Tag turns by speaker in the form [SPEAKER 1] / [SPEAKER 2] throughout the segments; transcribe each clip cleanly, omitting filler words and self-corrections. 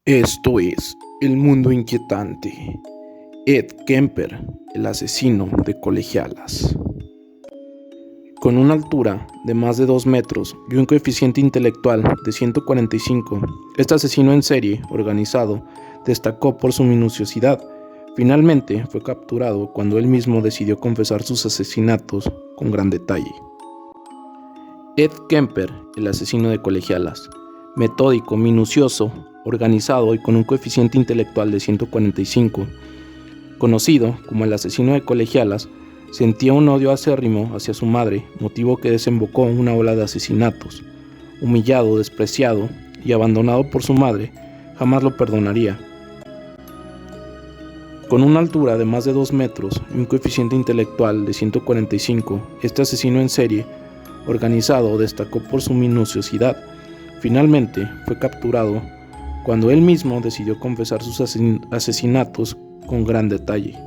[SPEAKER 1] Esto es El Mundo Inquietante. Ed Kemper, el asesino de colegialas. Con una altura de más de 2 metros y un coeficiente intelectual de 145, este asesino en serie organizado destacó por su minuciosidad. Finalmente fue capturado cuando él mismo decidió confesar sus asesinatos con gran detalle. Ed Kemper, el asesino de colegialas, metódico, minucioso, organizado y con un coeficiente intelectual de 145, conocido como el asesino de colegialas, sentía un odio acérrimo hacia su madre, motivo que desembocó en una ola de asesinatos. Humillado, despreciado y abandonado por su madre, jamás lo perdonaría. Con una altura de más de 2 metros y un coeficiente intelectual de 145, este asesino en serie organizado destacó por su minuciosidad. Finalmente fue capturado cuando él mismo decidió confesar sus asesinatos con gran detalle.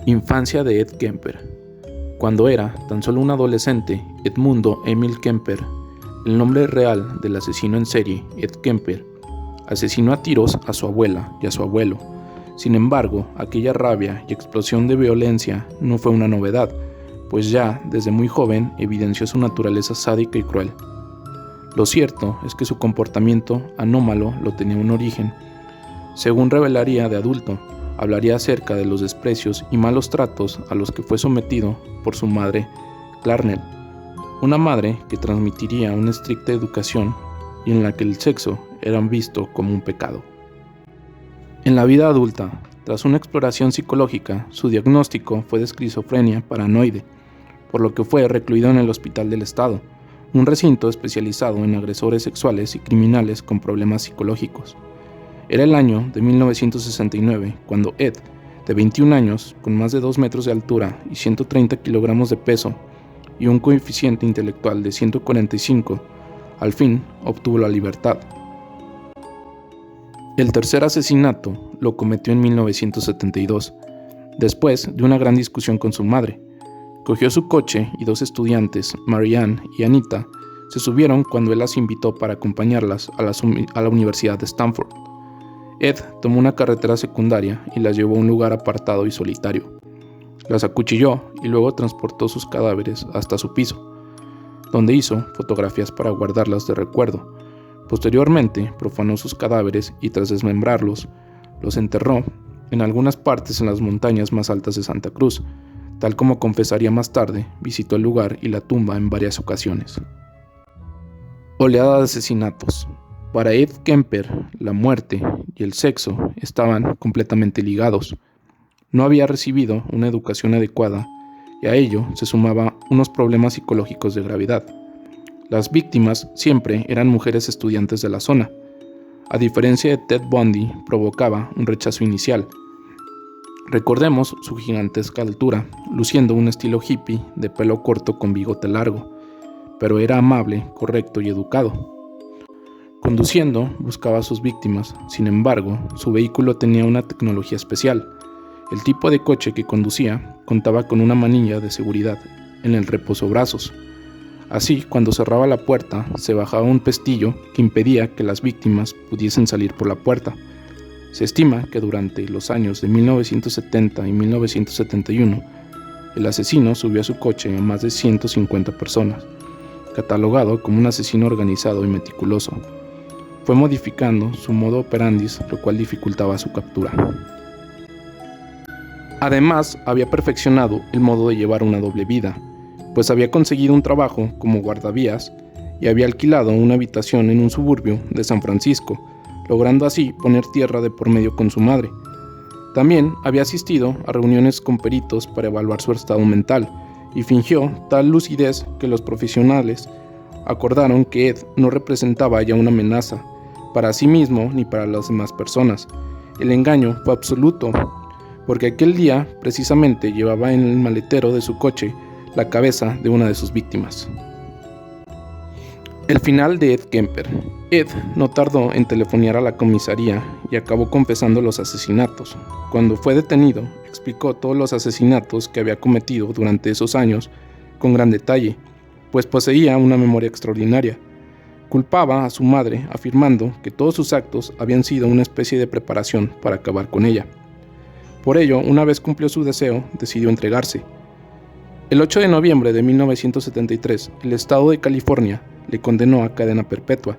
[SPEAKER 1] Infancia de Ed Kemper. Cuando era tan solo un adolescente, Edmundo Emil Kemper, el nombre real del asesino en serie, Ed Kemper, asesinó a tiros a su abuela y a su abuelo. Sin embargo, aquella rabia y explosión de violencia no fue una novedad, pues ya desde muy joven evidenció su naturaleza sádica y cruel. Lo cierto es que su comportamiento anómalo lo tenía un origen. Según revelaría de adulto, hablaría acerca de los desprecios y malos tratos a los que fue sometido por su madre, Clarnell, una madre que transmitiría una estricta educación y en la que el sexo era visto como un pecado. En la vida adulta, tras una exploración psicológica, su diagnóstico fue de esquizofrenia paranoide, por lo que fue recluido en el Hospital del Estado, un recinto especializado en agresores sexuales y criminales con problemas psicológicos. Era el año de 1969 cuando Ed, de 21 años, con más de 2 metros de altura y 130 kilogramos de peso y un coeficiente intelectual de 145, al fin obtuvo la libertad. El tercer asesinato lo cometió en 1972, después de una gran discusión con su madre. Cogió su coche y 2 estudiantes, Marianne y Anita, se subieron cuando él las invitó para acompañarlas a la Universidad de Stanford. Ed tomó una carretera secundaria y las llevó a un lugar apartado y solitario. Las acuchilló y luego transportó sus cadáveres hasta su piso, donde hizo fotografías para guardarlas de recuerdo. Posteriormente, profanó sus cadáveres y tras desmembrarlos, los enterró en algunas partes en las montañas más altas de Santa Cruz. Tal como confesaría más tarde, visitó el lugar y la tumba en varias ocasiones. Oleada de asesinatos. Para Ed Kemper, la muerte y el sexo estaban completamente ligados. No había recibido una educación adecuada y a ello se sumaban unos problemas psicológicos de gravedad. Las víctimas siempre eran mujeres estudiantes de la zona. A diferencia de Ted Bundy, provocaba un rechazo inicial. Recordemos su gigantesca altura, luciendo un estilo hippie de pelo corto con bigote largo, pero era amable, correcto y educado. Conduciendo, buscaba a sus víctimas, sin embargo, su vehículo tenía una tecnología especial. El tipo de coche que conducía contaba con una manilla de seguridad en el reposabrazos. Así, cuando cerraba la puerta, se bajaba un pestillo que impedía que las víctimas pudiesen salir por la puerta. Se estima que durante los años de 1970 y 1971, el asesino subió a su coche a más de 150 personas, catalogado como un asesino organizado y meticuloso. Fue modificando su modo operandi, lo cual dificultaba su captura. Además, había perfeccionado el modo de llevar una doble vida, pues había conseguido un trabajo como guardavías y había alquilado una habitación en un suburbio de San Francisco, logrando así poner tierra de por medio con su madre. También había asistido a reuniones con peritos para evaluar su estado mental y fingió tal lucidez que los profesionales acordaron que Ed no representaba ya una amenaza para sí mismo ni para las demás personas. El engaño fue absoluto, porque aquel día precisamente llevaba en el maletero de su coche la cabeza de una de sus víctimas. El final de Ed Kemper. Ed no tardó en telefonear a la comisaría y acabó confesando los asesinatos. Cuando fue detenido, explicó todos los asesinatos que había cometido durante esos años con gran detalle, pues poseía una memoria extraordinaria. Culpaba a su madre, afirmando que todos sus actos habían sido una especie de preparación para acabar con ella. Por ello, una vez cumplió su deseo, decidió entregarse. El 8 de noviembre de 1973, el estado de California le condenó a cadena perpetua.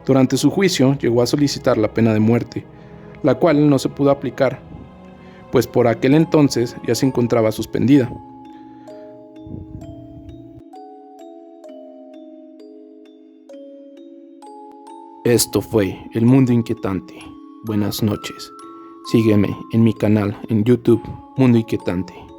[SPEAKER 1] Durante su juicio, llegó a solicitar la pena de muerte, la cual no se pudo aplicar, pues por aquel entonces ya se encontraba suspendida. Esto fue El Mundo Inquietante. Buenas noches. Sígueme en mi canal en YouTube, Mundo Inquietante.